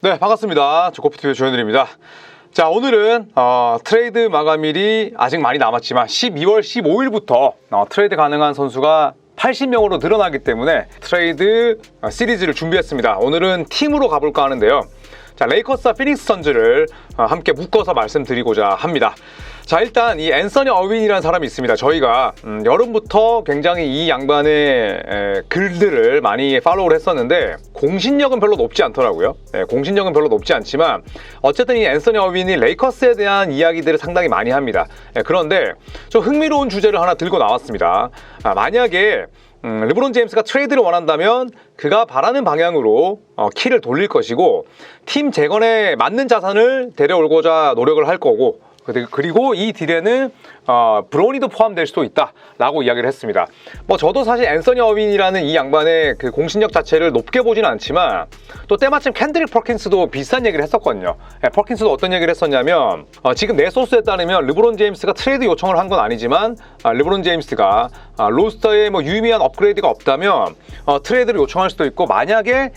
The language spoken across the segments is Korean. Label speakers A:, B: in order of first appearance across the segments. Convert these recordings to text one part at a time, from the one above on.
A: 네, 반갑습니다. 조코피TV의 조현일입니다. 자, 오늘은 트레이드 마감일이 아직 많이 남았지만 12월 15일부터 트레이드 가능한 선수가 80명으로 늘어나기 때문에 트레이드 시리즈를 준비했습니다. 오늘은 팀으로 가볼까 하는데요. 자, 레이커스와 피닉스 선즈를 함께 묶어서 말씀드리고자 합니다. 자, 일단 이 앤서니 어윈이라는 사람이 있습니다. 저희가 여름부터 굉장히 이 양반의 글들을 많이 팔로우를 했었는데 공신력은 별로 높지 않더라고요. 공신력은 별로 높지 않지만 어쨌든 이 앤서니 어윈이 레이커스에 대한 이야기들을 상당히 많이 합니다. 그런데 좀 흥미로운 주제를 하나 들고 나왔습니다. 만약에 르브론 제임스가 트레이드를 원한다면 그가 바라는 방향으로 키를 돌릴 것이고 팀 재건에 맞는 자산을 데려오고자 노력을 할 거고, 그리고 이 딜에는 브로니도 포함될 수도 있다라고 이야기를 했습니다. 뭐 저도 사실 앤서니 어윈이라는 이 양반의 그 공신력 자체를 높게 보지는 않지만 또 때마침 캔드릭 퍼킨스도 비슷한 얘기를 했었거든요. 퍼킨스도 어떤 얘기를 했었냐면 지금 내 소스에 따르면 르브론 제임스가 트레이드 요청을 한 건 아니지만 르브론 제임스가 로스터에 뭐 유의미한 업그레이드가 없다면 트레이드를 요청할 수도 있고, 만약에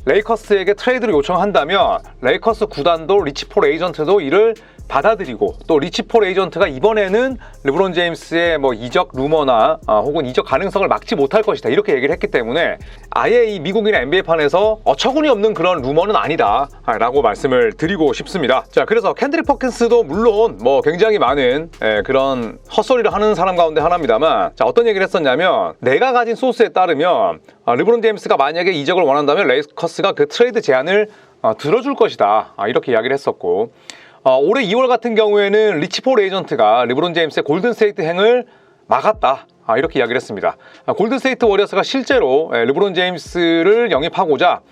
A: 레이커스에게 트레이드를 요청한다면 레이커스 구단도 리치 폴 에이전트도 이를 받아들이고, 또 리치 폴 에이전트가 이번에는 르브론 제임스의 뭐 이적 루머나 혹은 이적 가능성을 막지 못할 것이다, 이렇게 얘기를 했기 때문에 아예 이 미국인 NBA판에서 어처구니 없는 그런 루머는 아니다 라고 말씀을 드리고 싶습니다. 자, 그래서 캔드릭 퍼킨스도 물론 뭐 굉장히 많은 그런 헛소리를 하는 사람 가운데 하나입니다만, 자, 어떤 얘기를 했었냐면 내가 가진 소스에 따르면 르브론 제임스가 만약에 이적을 원한다면 레이커스가 그 트레이드 제안을 들어줄 것이다, 이렇게 이야기를 했었고, 올해 2월 같은 경우에는 리치 폴 에이전트가 르브론 제임스의 골든스테이트 행을 막았다, 이렇게 이야기를 했습니다. 골든스테이트 워리어스가 실제로 르브론 제임스를 영입하고자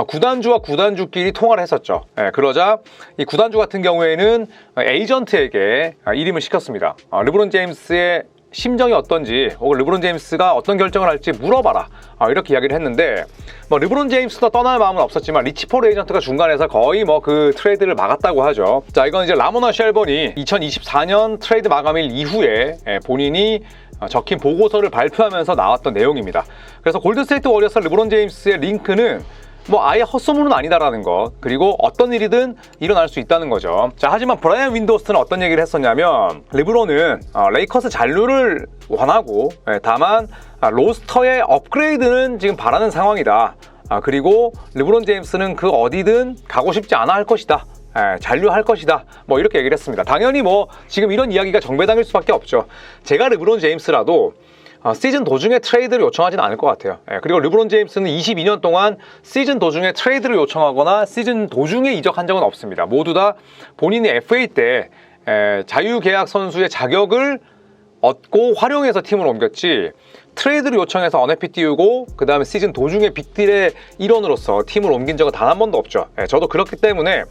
A: 구단주와 구단주끼리 통화를 했었죠. 그러자 이 구단주 같은 경우에는 에이전트에게 일임을 시켰습니다. 르브론 제임스의 심정이 어떤지, 혹은 르브론 제임스가 어떤 결정을 할지 물어봐라, 이렇게 이야기를 했는데, 뭐 르브론 제임스도 떠날 마음은 없었지만 리치 폴 에이전트가 중간에서 거의 뭐 그 트레이드를 막았다고 하죠. 자, 이건 이제 라모나 쉘번이 2024년 트레이드 마감일 이후에 본인이 적힌 보고서를 발표하면서 나왔던 내용입니다. 그래서 골든스테이트 워리어스 르브론 제임스의 링크는 뭐 아예 헛소문은 아니다라는 것, 그리고 어떤 일이든 일어날 수 있다는 거죠. 자, 하지만 브라이언 윈도우스는 어떤 얘기를 했었냐면 르브론은 레이커스 잔류를 원하고, 다만 로스터의 업그레이드는 지금 바라는 상황이다. 그리고 르브론 제임스는 그 어디든 가고 싶지 않아 할 것이다, 잔류할 것이다, 뭐 이렇게 얘기를 했습니다. 당연히 뭐 지금 이런 이야기가 정배당일 수밖에 없죠. 제가 르브론 제임스라도 시즌 도중에 트레이드를 요청하지는 않을 것 같아요. 그리고 르브론 제임스는 22년 동안 시즌 도중에 트레이드를 요청하거나 시즌 도중에 이적한 적은 없습니다. 모두 다 본인이 FA 때 자유계약 선수의 자격을 얻고 활용해서 팀을 옮겼지, 트레이드를 요청해서 언해피 띄우고 그 다음에 시즌 도중에 빅딜의 일원으로서 팀을 옮긴 적은 단 한 번도 없죠. 저도 그렇기 때문에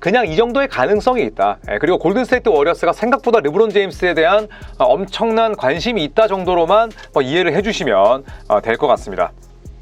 A: 그냥 이 정도의 가능성이 있다. 그리고 골든스테이트 워리어스가 생각보다 르브론 제임스에 대한 엄청난 관심이 있다 정도로만 이해를 해주시면 될 것 같습니다.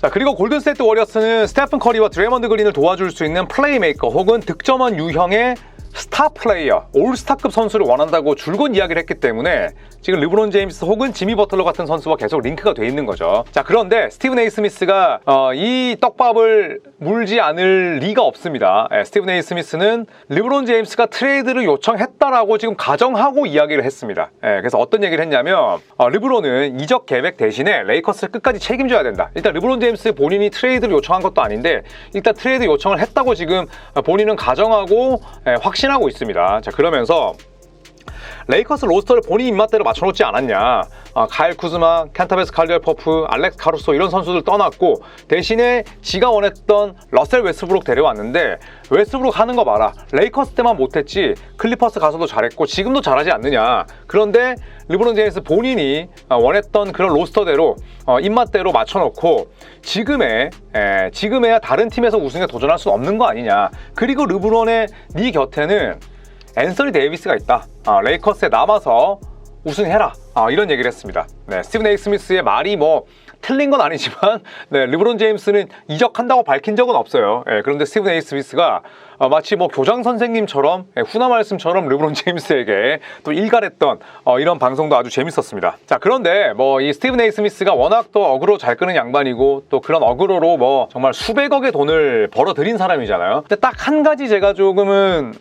A: 자, 그리고 골든스테이트 워리어스는 스테픈 커리와 드레이먼드 그린을 도와줄 수 있는 플레이메이커 혹은 득점원 유형의 스타 플레이어, 올스타급 선수를 원한다고 줄곧 이야기를 했기 때문에 지금 르브론 제임스 혹은 지미 버틀러 같은 선수와 계속 링크가 돼 있는 거죠. 자, 그런데 스티븐 A 스미스가 이 떡밥을 물지 않을 리가 없습니다. 스티븐 A 스미스는 르브론 제임스가 트레이드를 요청했다라고 지금 가정하고 이야기를 했습니다. 그래서 어떤 얘기를 했냐면 르브론은 이적 계획 대신에 레이커스를 끝까지 책임져야 된다. 일단 르브론 제임스 본인이 트레이드를 요청한 것도 아닌데 일단 트레이드 요청을 했다고 지금 본인은 가정하고 확신하고 있습니다. 자, 그러면서 레이커스 로스터를 본인 입맛대로 맞춰놓지 않았냐, 카일 쿠즈마, 켄타베스 칼리얼 퍼프, 알렉스 카루소 이런 선수들 떠났고 대신에 지가 원했던 러셀 웨스브룩 데려왔는데 웨스브룩 하는 거 봐라, 레이커스 때만 못했지 클리퍼스 가서도 잘했고 지금도 잘하지 않느냐. 그런데 르브론 제임스 본인이 원했던 그런 로스터대로 입맛대로 맞춰놓고 지금에야 다른 팀에서 우승에 도전할 수 없는 거 아니냐. 그리고 르브론의 네 곁에는 앤서니 데이비스가 있다, 레이커스에 남아서 우승해라, 이런 얘기를 했습니다. 스티븐 A 스미스의 말이 뭐 틀린 건 아니지만 르브론 제임스는 이적한다고 밝힌 적은 없어요. 그런데 스티븐 A. 스미스가 마치 뭐 교장 선생님처럼 훈화 말씀처럼 르브론 제임스에게 또 일갈했던 이런 방송도 아주 재밌었습니다. 자, 그런데 뭐 이 스티븐 A. 스미스가 워낙 또 어그로 잘 끄는 양반이고 또 그런 어그로로 뭐 정말 수백억의 돈을 벌어들인 사람이잖아요. 근데 딱 한 가지 제가 조금은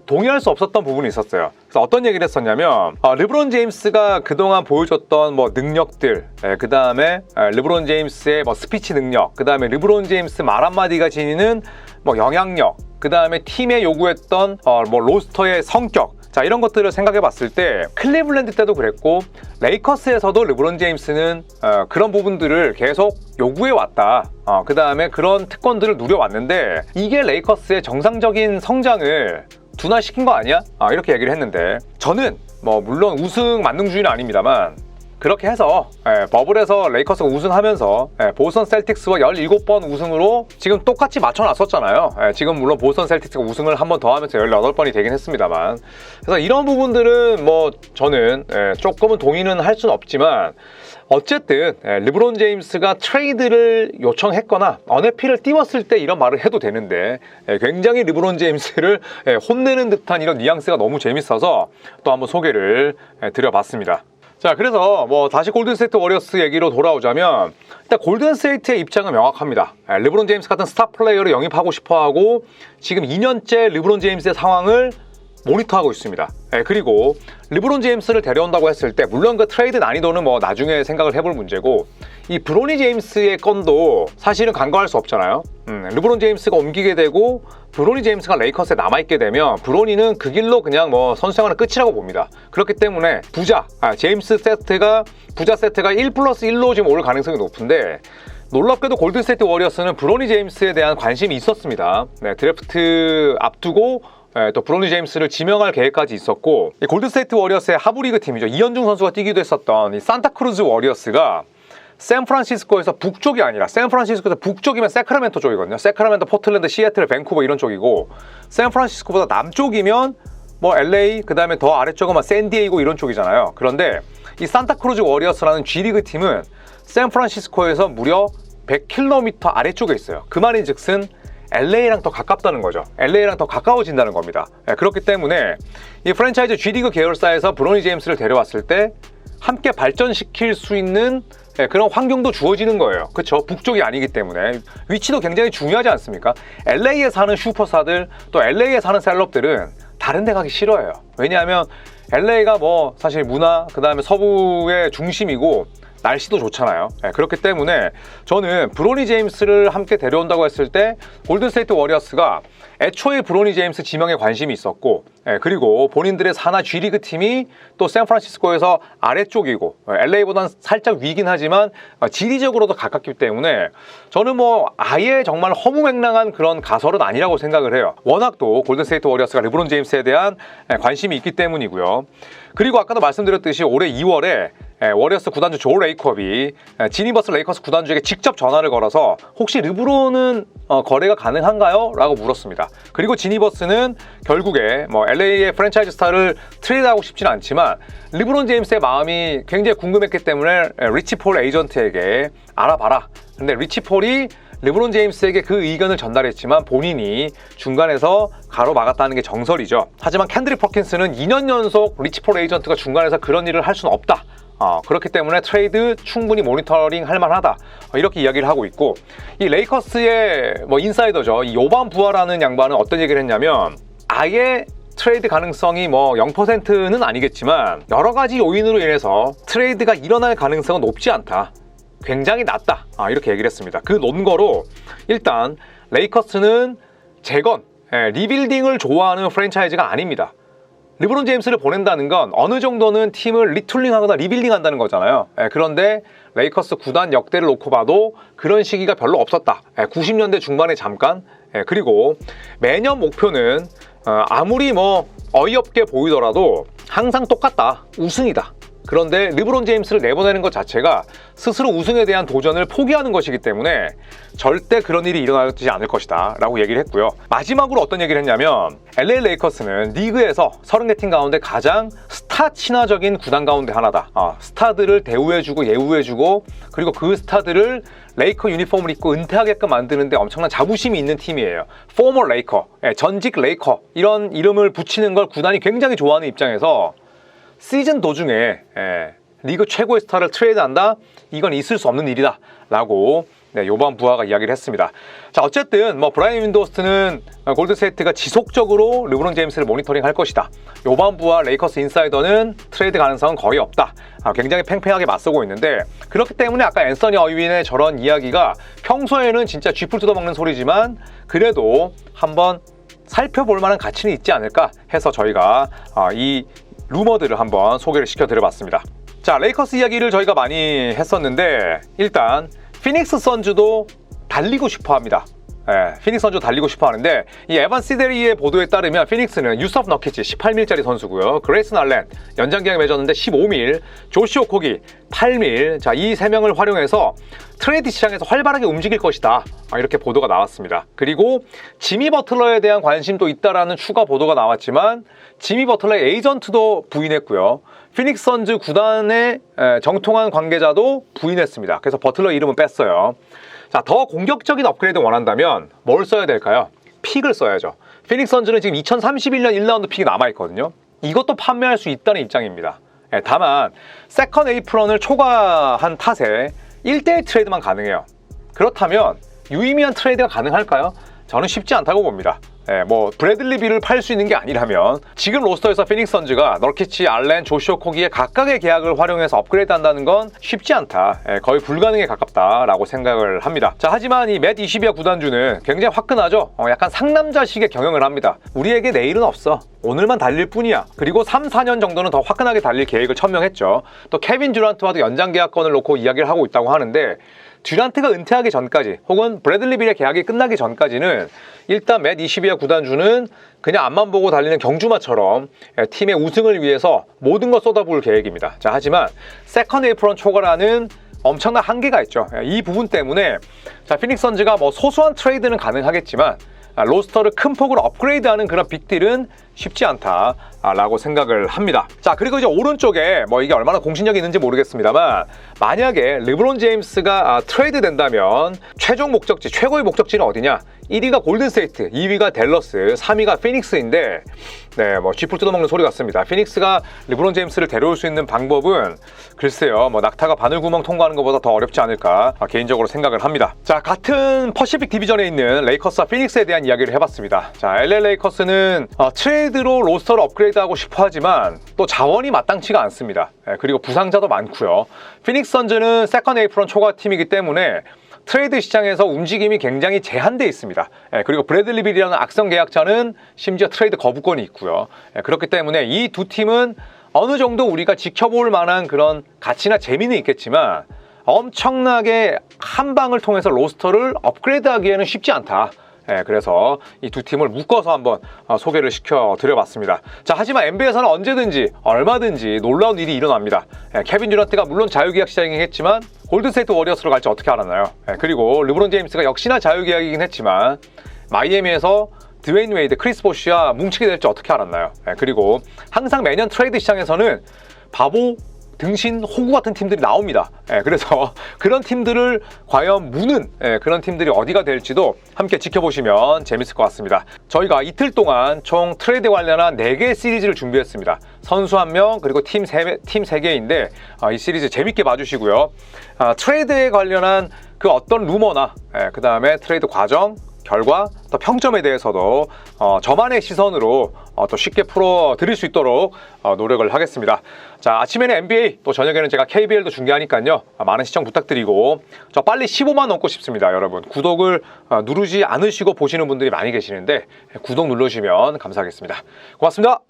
A: 동의할 수 없었던 부분이 있었어요. 그래서 어떤 얘기를 했었냐면 르브론 제임스가 그동안 보여줬던 뭐 능력들, 그 다음에 르브론 제임스의 뭐 스피치 능력, 그 다음에 르브론 제임스 말 한마디가 지니는 뭐 영향력, 그 다음에 팀에 요구했던 뭐 로스터의 성격, 자, 이런 것들을 생각해 봤을 때 클리블랜드 때도 그랬고 레이커스에서도 르브론 제임스는 그런 부분들을 계속 요구해 왔다. 그 다음에 그런 특권들을 누려왔는데 이게 레이커스의 정상적인 성장을 둔화시킨 거 아니야? 이렇게 얘기를 했는데 저는 뭐 물론 우승 만능주의는 아닙니다만 그렇게 해서 버블에서 레이커스가 우승하면서 보스턴 셀틱스와 17번 우승으로 지금 똑같이 맞춰놨었잖아요. 지금 물론 보스턴 셀틱스가 우승을 한 번 더 하면서 18번이 되긴 했습니다만, 그래서 이런 부분들은 뭐 저는 조금은 동의는 할 수는 없지만 어쨌든 르브론 제임스가 트레이드를 요청했거나 언해피를 띄웠을 때 이런 말을 해도 되는데 굉장히 르브론 제임스를 혼내는 듯한 이런 뉘앙스가 너무 재밌어서 또 한번 소개를 드려봤습니다. 자, 그래서 뭐 다시 골든스테이트 워리어스 얘기로 돌아오자면 일단 골든스테이트의 입장은 명확합니다. 르브론 제임스 같은 스타 플레이어를 영입하고 싶어하고 지금 2년째 르브론 제임스의 상황을 모니터하고 있습니다. 그리고 르브론 제임스를 데려온다고 했을 때 물론 그 트레이드 난이도는 뭐 나중에 생각을 해볼 문제고 이 브로니 제임스의 건도 사실은 간과할 수 없잖아요. 르브론 제임스가 옮기게 되고 브로니 제임스가 레이커스에 남아있게 되면 브로니는 그 길로 그냥 뭐 선수 생활은 끝이라고 봅니다. 그렇기 때문에 제임스 세트가 부자 세트가 1+1로 지금 올 가능성이 높은데 놀랍게도 골든스테이트 워리어스는 브로니 제임스에 대한 관심이 있었습니다. 드래프트 앞두고 또 브로니 제임스를 지명할 계획까지 있었고 골든스테이트 워리어스의 하부리그 팀이죠. 이현중 선수가 뛰기도 했었던 이 산타크루즈 워리어스가 샌프란시스코에서 북쪽이 아니라 샌프란시스코에서 북쪽이면 세크라멘토 쪽이거든요. 세크라멘토, 포틀랜드, 시애틀, 밴쿠버 이런 쪽이고 샌프란시스코보다 남쪽이면 뭐 LA 그 다음에 더 아래쪽은 막 샌디에이고 이런 쪽이잖아요. 그런데 이 산타크루즈 워리어스라는 G리그 팀은 샌프란시스코에서 무려 100km 아래쪽에 있어요. 그 말인즉슨 LA랑 더 가깝다는 거죠. LA랑 더 가까워진다는 겁니다. 그렇기 때문에 이 프랜차이즈 G리그 계열사에서 브로니 제임스를 데려왔을 때 함께 발전시킬 수 있는 그런 환경도 주어지는 거예요. 그렇죠? 북쪽이 아니기 때문에 위치도 굉장히 중요하지 않습니까? LA에 사는 슈퍼스타들 또 LA에 사는 셀럽들은 다른 데 가기 싫어해요. 왜냐하면 LA가 뭐 사실 문화 그 다음에 서부의 중심이고 날씨도 좋잖아요. 그렇기 때문에 저는 브로니 제임스를 함께 데려온다고 했을 때 골든스테이트 워리어스가 애초에 브로니 제임스 지명에 관심이 있었고 그리고 본인들의 산하 G리그 팀이 또 샌프란시스코에서 아래쪽이고 LA보다는 살짝 위긴 하지만 지리적으로도 가깝기 때문에 저는 뭐 아예 정말 허무맹랑한 그런 가설은 아니라고 생각을 해요. 워낙 또 골든스테이트 워리어스가 르브론 제임스에 대한 관심이 있기 때문이고요. 그리고 아까도 말씀드렸듯이 올해 2월에 워리어스 구단주 조 레이컵이 지니 버슬 레이커스 구단주에게 직접 전화를 걸어서 혹시 르브론은 거래가 가능한가요? 라고 물었습니다. 그리고 지니 버스는 결국에 뭐 LA의 프랜차이즈 스타를 트레이드하고 싶지는 않지만 르브론 제임스의 마음이 굉장히 궁금했기 때문에 리치 폴 에이전트에게 알아봐라. 근데 리치 폴이 르브론 제임스에게 그 의견을 전달했지만 본인이 중간에서 가로막았다는 게 정설이죠. 하지만 캔드릭 퍼킨스는 2년 연속 리치 폴 에이전트가 중간에서 그런 일을 할 수는 없다. 그렇기 때문에 트레이드 충분히 모니터링 할 만하다. 이렇게 이야기를 하고 있고 이 레이커스의 뭐 인사이더죠. 이 요반 부아라는 양반은 어떤 얘기를 했냐면 아예 트레이드 가능성이 뭐 0%는 아니겠지만 여러 가지 요인으로 인해서 트레이드가 일어날 가능성은 높지 않다. 굉장히 낮다. 이렇게 얘기를 했습니다. 그 논거로 일단 레이커스는 재건, 리빌딩을 좋아하는 프랜차이즈가 아닙니다. 르브론 제임스를 보낸다는 건 어느 정도는 팀을 리툴링하거나 리빌딩한다는 거잖아요. 그런데 레이커스 구단 역대를 놓고 봐도 그런 시기가 별로 없었다. 90년대 중반에 잠깐. 그리고 매년 목표는 아무리 뭐 어이없게 보이더라도 항상 똑같다. 우승이다. 그런데 르브론 제임스를 내보내는 것 자체가 스스로 우승에 대한 도전을 포기하는 것이기 때문에 절대 그런 일이 일어나지 않을 것이다 라고 얘기를 했고요. 마지막으로 어떤 얘기를 했냐면 LA 레이커스는 리그에서 34팀 가운데 가장 스타 친화적인 구단 가운데 하나다. 스타들을 대우해주고 예우해주고 그리고 그 스타들을 레이커 유니폼을 입고 은퇴하게끔 만드는데 엄청난 자부심이 있는 팀이에요. 포머 레이커, 전직 레이커 이런 이름을 붙이는 걸 구단이 굉장히 좋아하는 입장에서 시즌 도중에 리그 최고의 스타를 트레이드한다? 이건 있을 수 없는 일이다 라고 요번 부하가 이야기를 했습니다. 자, 어쨌든 브라이언 윈도스트는 골든스테이트가 지속적으로 르브론 제임스를 모니터링 할 것이다. 요번 부하 레이커스 인사이더는 트레이드 가능성은 거의 없다. 굉장히 팽팽하게 맞서고 있는데 그렇기 때문에 아까 앤서니 어윈의 저런 이야기가 평소에는 진짜 쥐풀 뜯어먹는 소리지만 그래도 한번 살펴볼 만한 가치는 있지 않을까 해서 저희가 이 루머들을 한번 소개를 시켜드려봤습니다. 자, 레이커스 이야기를 저희가 많이 했었는데 일단 피닉스 선즈도 달리고 싶어 합니다. 피닉스 선즈도 달리고 싶어 하는데 이 에반 시데리의 보도에 따르면 피닉스는 유섭 너키치 18밀짜리 선수고요. 그레이슨 알렌 연장 계약 맺었는데 15밀, 조시 오코기 8밀. 자, 이 3명을 활용해서 트레이드 시장에서 활발하게 움직일 것이다. 이렇게 보도가 나왔습니다. 그리고 지미 버틀러에 대한 관심도 있다라는 추가 보도가 나왔지만 지미 버틀러의 에이전트도 부인했고요. 피닉스 선즈 구단의 정통한 관계자도 부인했습니다. 그래서 버틀러 이름은 뺐어요. 자, 더 공격적인 업그레이드 원한다면 뭘 써야 될까요? 픽을 써야죠. 피닉스 선즈는 지금 2031년 1라운드 픽이 남아있거든요. 이것도 판매할 수 있다는 입장입니다. 다만 세컨 에이프런을 초과한 탓에 1대1 트레이드만 가능해요. 그렇다면 유의미한 트레이드가 가능할까요? 저는 쉽지 않다고 봅니다. 브래들리 빌을 팔 수 있는 게 아니라면 지금 로스터에서 피닉스 선즈가 너키치, 알렌, 조시 오코기의 각각의 계약을 활용해서 업그레이드 한다는 건 쉽지 않다. 거의 불가능에 가깝다라고 생각을 합니다. 자, 하지만 이 맷 22야 구단주는 굉장히 화끈하죠. 약간 상남자식의 경영을 합니다. 우리에게 내일은 없어. 오늘만 달릴 뿐이야. 그리고 3, 4년 정도는 더 화끈하게 달릴 계획을 천명했죠. 또 케빈 듀란트와도 연장 계약권을 놓고 이야기를 하고 있다고 하는데 듀란트가 은퇴하기 전까지 혹은 브래들리 빌의 계약이 끝나기 전까지는 일단 맷 22야 구단주는 그냥 앞만 보고 달리는 경주마처럼 팀의 우승을 위해서 모든 걸 쏟아부을 계획입니다. 자, 하지만 세컨 에이프런 초과라는 엄청난 한계가 있죠. 이 부분 때문에 자, 피닉스 선즈가 소소한 트레이드는 가능하겠지만 로스터를 큰 폭으로 업그레이드하는 그런 빅딜은 쉽지 않다라고 생각을 합니다. 자, 그리고 이제 오른쪽에 이게 얼마나 공신력이 있는지 모르겠습니다만 만약에 르브론 제임스가 트레이드 된다면 최종 목적지, 최고의 목적지는 어디냐? 1위가 골든스테이트, 2위가 댈러스, 3위가 피닉스인데 쥐풀 뜯어먹는 소리 같습니다. 피닉스가 르브론 제임스를 데려올 수 있는 방법은 글쎄요, 낙타가 바늘구멍 통과하는 것보다 더 어렵지 않을까 개인적으로 생각을 합니다. 자, 같은 퍼시픽 디비전에 있는 레이커스와 피닉스에 대한 이야기를 해봤습니다. 자, LA 레이커스는 트레이드로 로스터를 업그레이드하고 싶어 하지만 또 자원이 마땅치가 않습니다. 그리고 부상자도 많고요. 피닉스 선즈는 세컨 에이프런 초과 팀이기 때문에 트레이드 시장에서 움직임이 굉장히 제한되어 있습니다. 그리고 브래들리 빌이라는 악성 계약자는 심지어 트레이드 거부권이 있고요. 그렇기 때문에 이 두 팀은 어느 정도 우리가 지켜볼 만한 그런 가치나 재미는 있겠지만 엄청나게 한 방을 통해서 로스터를 업그레이드하기에는 쉽지 않다. 그래서 이 두 팀을 묶어서 한번 소개를 시켜드려봤습니다. 자, 하지만 NBA에서는 언제든지 얼마든지 놀라운 일이 일어납니다. 케빈 듀란트가 물론 자유계약 시장이긴 했지만 골든스테이트 워리어스로 갈지 어떻게 알았나요? 그리고 르브론 제임스가 역시나 자유계약이긴 했지만 마이애미에서 드웨인 웨이드, 크리스 보쉬와 뭉치게 될지 어떻게 알았나요? 그리고 항상 매년 트레이드 시장에서는 바보 등신 호구 같은 팀들이 나옵니다. 그래서 그런 팀들을 과연 무는 그런 팀들이 어디가 될지도 함께 지켜보시면 재밌을 것 같습니다. 저희가 이틀 동안 총 트레이드 관련한 4개의 시리즈를 준비했습니다. 선수 1명 그리고 팀 3개인데 이 시리즈 재밌게 봐주시고요. 트레이드에 관련한 그 어떤 루머나 그 다음에 트레이드 과정, 결과, 또 평점에 대해서도 저만의 시선으로 또 쉽게 풀어드릴 수 있도록 노력을 하겠습니다. 자, 아침에는 NBA, 또 저녁에는 제가 KBL도 중계하니까요. 많은 시청 부탁드리고 저 빨리 15만 넘고 싶습니다. 여러분, 구독을 누르지 않으시고 보시는 분들이 많이 계시는데 구독 눌러주시면 감사하겠습니다. 고맙습니다.